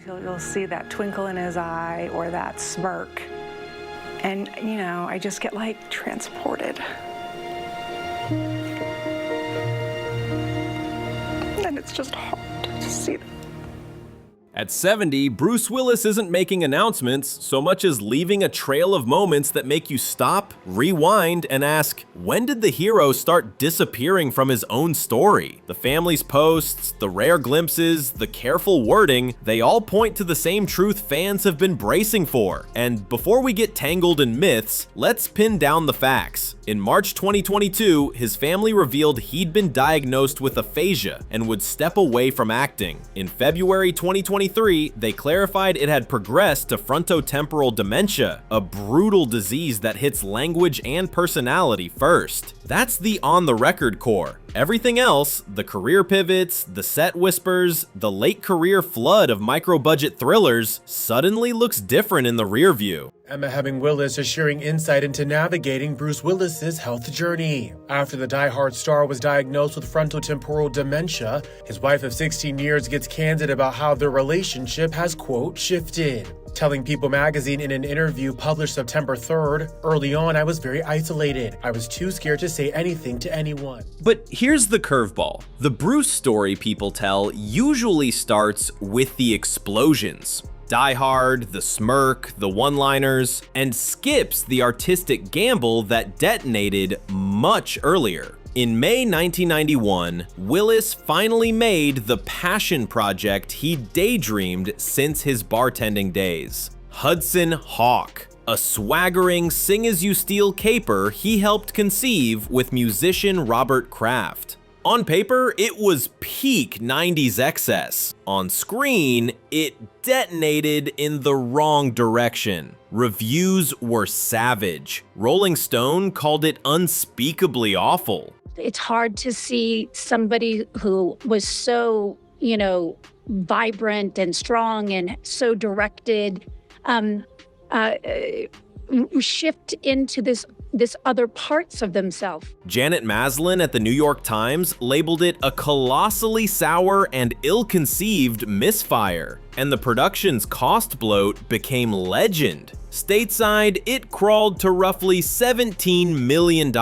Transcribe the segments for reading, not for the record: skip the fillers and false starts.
You'll see that twinkle in his eye or that smirk. And, I just get like transported. And it's just hard to see that. At 70, Bruce Willis isn't making announcements so much as leaving a trail of moments that make you stop, rewind, and ask, when did the hero start disappearing from his own story? The family's posts, the rare glimpses, the careful wording, they all point to the same truth fans have been bracing for. And before we get tangled in myths, let's pin down the facts. In March 2022, his family revealed he'd been diagnosed with aphasia and would step away from acting. In February 2023, they clarified it had progressed to frontotemporal dementia, a brutal disease that hits language and personality first. That's the on-the-record core. Everything else, the career pivots, the set whispers, the late career flood of micro-budget thrillers, suddenly looks different in the rear view. Emma Hemming Willis is sharing insight into navigating Bruce Willis's health journey. After the die-hard star was diagnosed with frontotemporal dementia, his wife of 16 years gets candid about how their relationship has, quote, shifted. Telling People magazine in an interview published September 3rd, early on I was very isolated. I was too scared to say anything to anyone. But here's the curveball. The Bruce story people tell usually starts with the explosions. Die Hard, the smirk, the one-liners, and skips the artistic gamble that detonated much earlier. In May 1991, Willis finally made the passion project he'd daydreamed since his bartending days, Hudson Hawk, a swaggering sing-as-you-steal caper he helped conceive with musician Robert Kraft. On paper, it was peak 90s excess. On screen, it detonated in the wrong direction. Reviews were savage. Rolling Stone called it unspeakably awful. It's hard to see somebody who was so, vibrant and strong and so directed shift into this other parts of themselves. Janet Maslin at the New York Times labeled it a colossally sour and ill-conceived misfire, and the production's cost bloat became legend. Stateside, it crawled to roughly $17 million,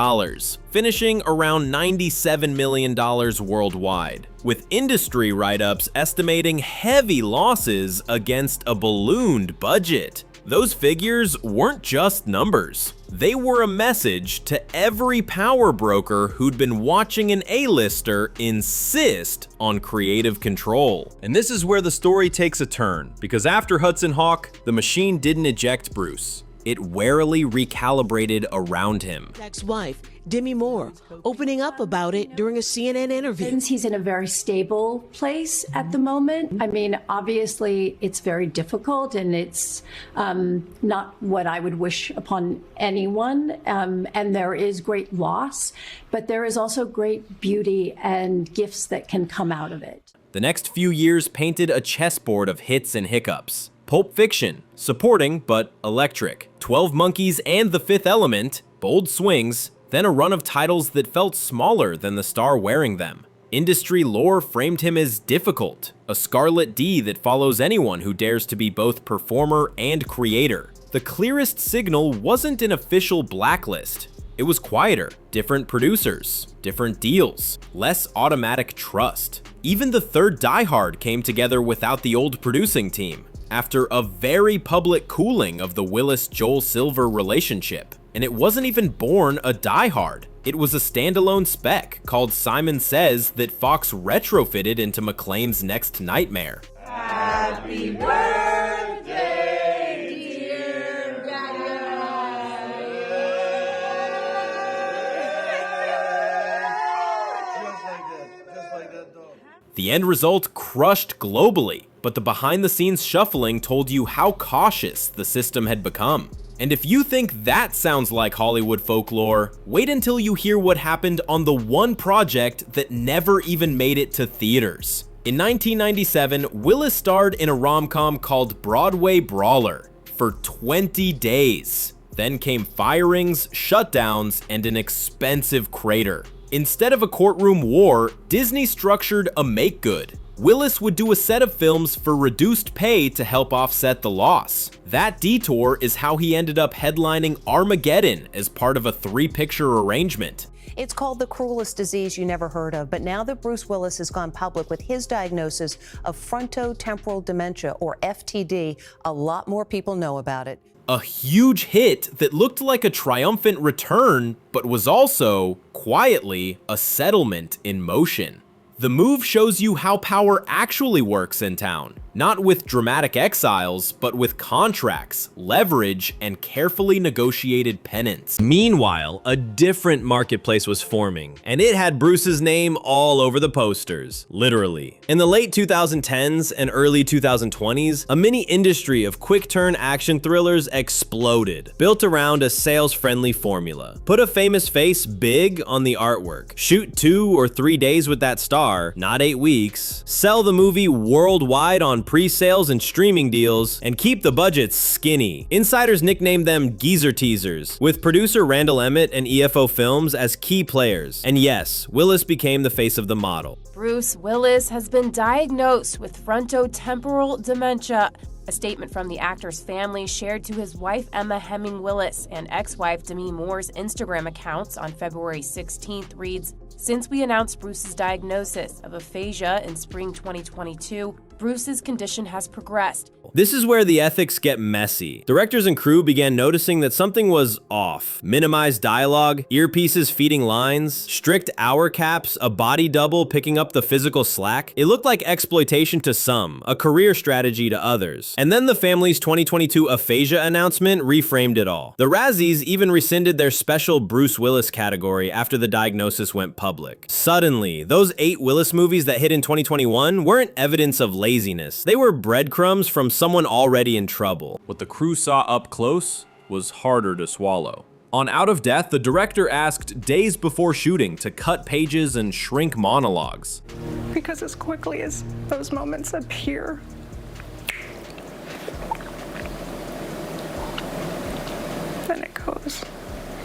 finishing around $97 million worldwide, with industry write-ups estimating heavy losses against a ballooned budget. Those figures weren't just numbers. They were a message to every power broker who'd been watching an A-lister insist on creative control. And this is where the story takes a turn, because after Hudson Hawk, the machine didn't eject Bruce. It warily recalibrated around him. Ex-wife, Demi Moore, opening up about it during a CNN interview. He's in a very stable place at the moment. I mean, obviously, it's very difficult, and it's not what I would wish upon anyone. And there is great loss, but there is also great beauty and gifts that can come out of it. The next few years painted a chessboard of hits and hiccups. Pulp Fiction, supporting but electric. 12 Monkeys and The Fifth Element, bold swings, then a run of titles that felt smaller than the star wearing them. Industry lore framed him as difficult, a scarlet D that follows anyone who dares to be both performer and creator. The clearest signal wasn't an official blacklist. It was quieter, different producers, different deals, less automatic trust. Even the third Die Hard came together without the old producing team, after a very public cooling of the Willis-Joel Silver relationship. And it wasn't even born a Die Hard. It was a standalone spec called Simon Says that Fox retrofitted into McClane's next nightmare. Happy birthday, dear Diane. Just like that dog. The end result crushed globally, but the behind-the-scenes shuffling told you how cautious the system had become. And if you think that sounds like Hollywood folklore, wait until you hear what happened on the one project that never even made it to theaters. In 1997, Willis starred in a rom-com called Broadway Brawler for 20 days. Then came firings, shutdowns, and an expensive crater. Instead of a courtroom war, Disney structured a make-good. Willis would do a set of films for reduced pay to help offset the loss. That detour is how he ended up headlining Armageddon as part of a 3-picture arrangement. It's called the cruelest disease you never heard of, but now that Bruce Willis has gone public with his diagnosis of frontotemporal dementia, or FTD, a lot more people know about it. A huge hit that looked like a triumphant return, but was also, quietly, a settlement in motion. The move shows you how power actually works in town, not with dramatic exiles, but with contracts, leverage, and carefully negotiated penance. Meanwhile, a different marketplace was forming, and it had Bruce's name all over the posters, literally. In the late 2010s and early 2020s, a mini industry of quick-turn action thrillers exploded, built around a sales-friendly formula. Put a famous face big on the artwork, shoot 2 or 3 days with that star, not 8 weeks, sell the movie worldwide on pre-sales and streaming deals, and keep the budgets skinny. Insiders nicknamed them geezer teasers, with producer Randall Emmett and EFO Films as key players. And yes, Willis became the face of the model. Bruce Willis has been diagnosed with frontotemporal dementia. A statement from the actor's family shared to his wife Emma Hemming Willis and ex-wife Demi Moore's Instagram accounts on February 16th reads, "Since we announced Bruce's diagnosis of aphasia in spring 2022, Bruce's condition has progressed." This is where the ethics get messy. Directors and crew began noticing that something was off. Minimized dialogue, earpieces feeding lines, strict hour caps, a body double picking up the physical slack. It looked like exploitation to some, a career strategy to others. And then the family's 2022 aphasia announcement reframed it all. The Razzies even rescinded their special Bruce Willis category after the diagnosis went public. Suddenly, those 8 Willis movies that hit in 2021 weren't evidence of laziness. They were breadcrumbs from someone already in trouble. What the crew saw up close was harder to swallow. On Out of Death, the director asked days before shooting to cut pages and shrink monologues. Because as quickly as those moments appear, then it goes.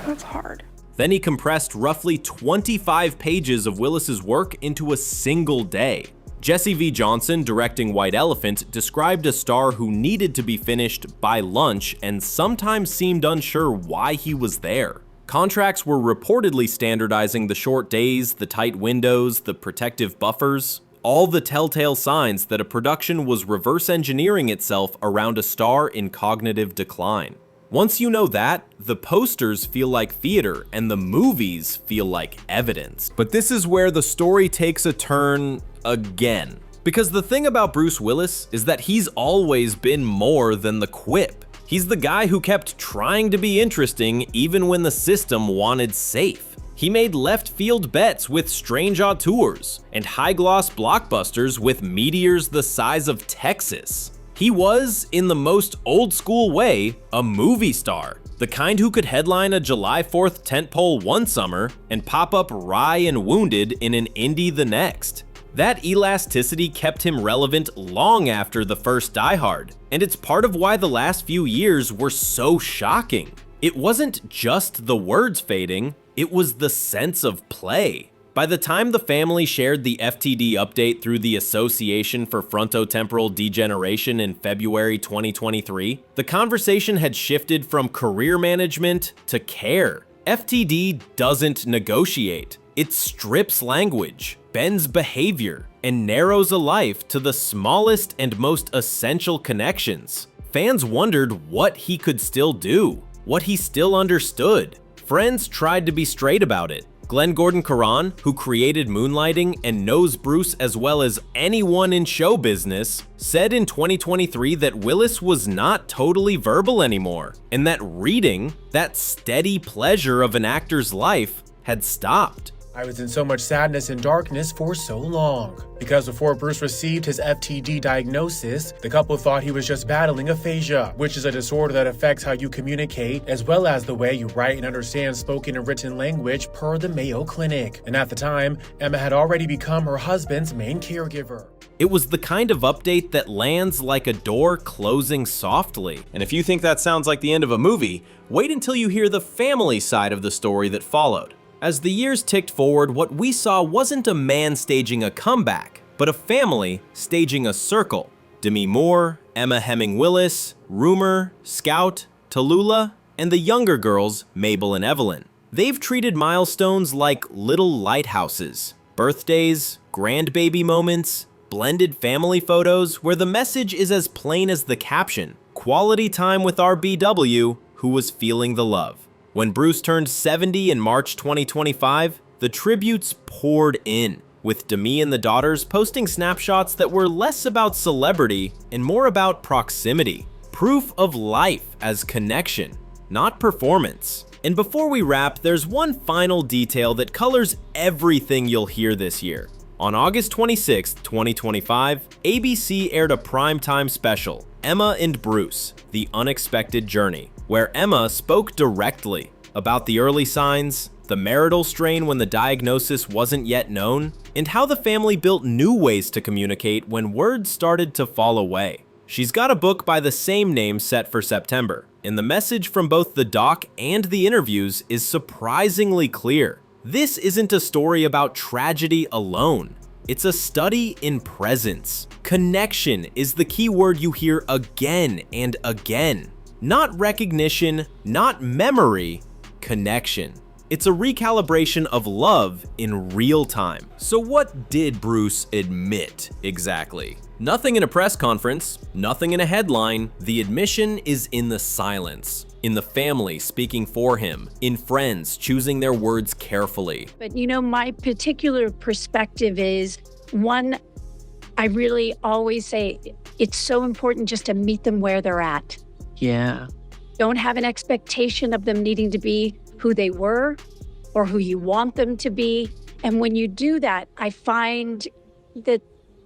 That's hard. Then he compressed roughly 25 pages of Willis's work into a single day. Jesse V. Johnson, directing White Elephant, described a star who needed to be finished by lunch and sometimes seemed unsure why he was there. Contracts were reportedly standardizing the short days, the tight windows, the protective buffers, all the telltale signs that a production was reverse engineering itself around a star in cognitive decline. Once you know that, the posters feel like theater and the movies feel like evidence. But this is where the story takes a turn again. Because the thing about Bruce Willis is that he's always been more than the quip. He's the guy who kept trying to be interesting even when the system wanted safe. He made left field bets with strange auteurs and high gloss blockbusters with meteors the size of Texas. He was, in the most old school way, a movie star. The kind who could headline a July 4th tentpole one summer and pop up wry and wounded in an indie the next. That elasticity kept him relevant long after the first Die Hard, and it's part of why the last few years were so shocking. It wasn't just the words fading, it was the sense of play. By the time the family shared the FTD update through the Association for Frontotemporal Degeneration in February 2023, the conversation had shifted from career management to care. FTD doesn't negotiate. It strips language, bends behavior, and narrows a life to the smallest and most essential connections. Fans wondered what he could still do, what he still understood. Friends tried to be straight about it. Glenn Gordon Caron, who created Moonlighting and knows Bruce as well as anyone in show business, said in 2023 that Willis was not totally verbal anymore, and that reading, that steady pleasure of an actor's life, had stopped. I was in so much sadness and darkness for so long. Because before Bruce received his FTD diagnosis, the couple thought he was just battling aphasia, which is a disorder that affects how you communicate, as well as the way you write and understand spoken and written language per the Mayo Clinic. And at the time, Emma had already become her husband's main caregiver. It was the kind of update that lands like a door closing softly. And if you think that sounds like the end of a movie, wait until you hear the family side of the story that followed. As the years ticked forward, what we saw wasn't a man staging a comeback. but a family staging a circle. Demi Moore, Emma Hemming Willis, Rumor, Scout, Tallulah, and the younger girls, Mabel and Evelyn. They've treated milestones like little lighthouses, birthdays, grandbaby moments, blended family photos where the message is as plain as the caption: quality time with our BW who was feeling the love. When Bruce turned 70 in March 2025, the tributes poured in, with Demi and the daughters posting snapshots that were less about celebrity and more about proximity. Proof of life as connection, not performance. And before we wrap, there's one final detail that colors everything you'll hear this year. On August 26, 2025, ABC aired a primetime special, Emma and Bruce, The Unexpected Journey, where Emma spoke directly about the early signs, the marital strain when the diagnosis wasn't yet known, and how the family built new ways to communicate when words started to fall away. She's got a book by the same name set for September, and the message from both the doc and the interviews is surprisingly clear. This isn't a story about tragedy alone. It's a study in presence. Connection is the key word you hear again and again. Not recognition, not memory, connection. It's a recalibration of love in real time. So what did Bruce admit exactly? Nothing in a press conference, nothing in a headline. The admission is in the silence, in the family speaking for him, in friends choosing their words carefully. But my particular perspective is, one, I really always say it's so important just to meet them where they're at. Yeah. Don't have an expectation of them needing to be who they were or who you want them to be. And when you do that, I find that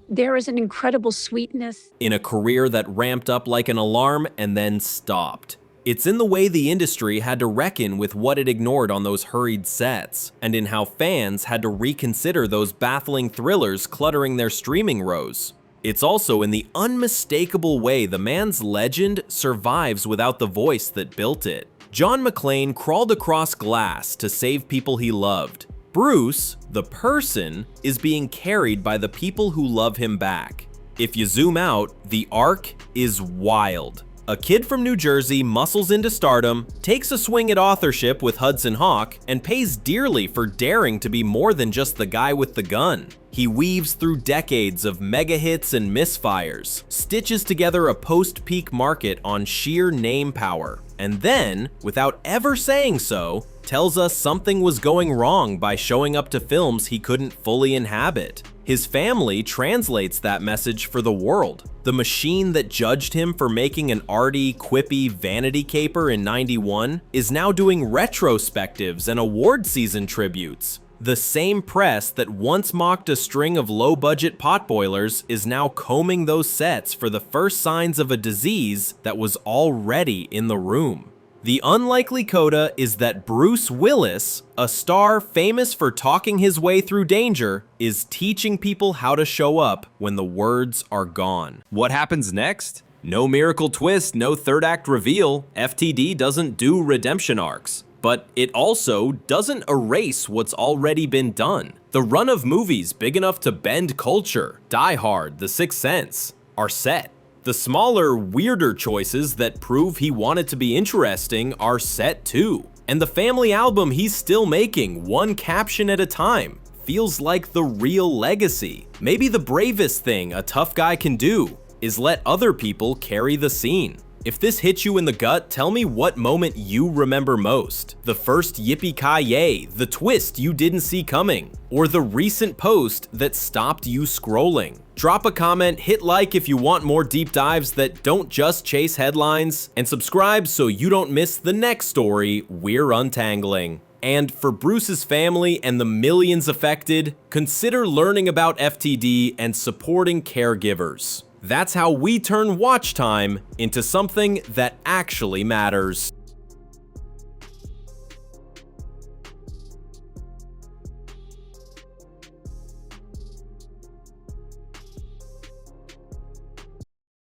there is an incredible sweetness. In a career that ramped up like an alarm and then stopped. It's in the way the industry had to reckon with what it ignored on those hurried sets, and in how fans had to reconsider those baffling thrillers cluttering their streaming rows. It's also in the unmistakable way the man's legend survives without the voice that built it. John McClane crawled across glass to save people he loved. Bruce, the person, is being carried by the people who love him back. If you zoom out, the arc is wild. A kid from New Jersey muscles into stardom, takes a swing at authorship with Hudson Hawk, and pays dearly for daring to be more than just the guy with the gun. He weaves through decades of mega hits and misfires, stitches together a post-peak market on sheer name power, and then, without ever saying so, tells us something was going wrong by showing up to films he couldn't fully inhabit. His family translates that message for the world. The machine that judged him for making an arty, quippy vanity caper in '91 is now doing retrospectives and award season tributes. The same press that once mocked a string of low-budget potboilers is now combing those sets for the first signs of a disease that was already in the room. The unlikely coda is that Bruce Willis, a star famous for talking his way through danger, is teaching people how to show up when the words are gone. What happens next? No miracle twist, no third act reveal. FTD doesn't do redemption arcs. But it also doesn't erase what's already been done. The run of movies big enough to bend culture, Die Hard, The Sixth Sense, are set. The smaller, weirder choices that prove he wanted to be interesting are set too. And the family album he's still making, one caption at a time, feels like the real legacy. Maybe the bravest thing a tough guy can do is let other people carry the scene. If this hits you in the gut, tell me what moment you remember most. The first yippee-ki-yay, the twist you didn't see coming, or the recent post that stopped you scrolling. Drop a comment, hit like if you want more deep dives that don't just chase headlines, and subscribe so you don't miss the next story we're untangling. And for Bruce's family and the millions affected, consider learning about FTD and supporting caregivers. That's how we turn watch time into something that actually matters.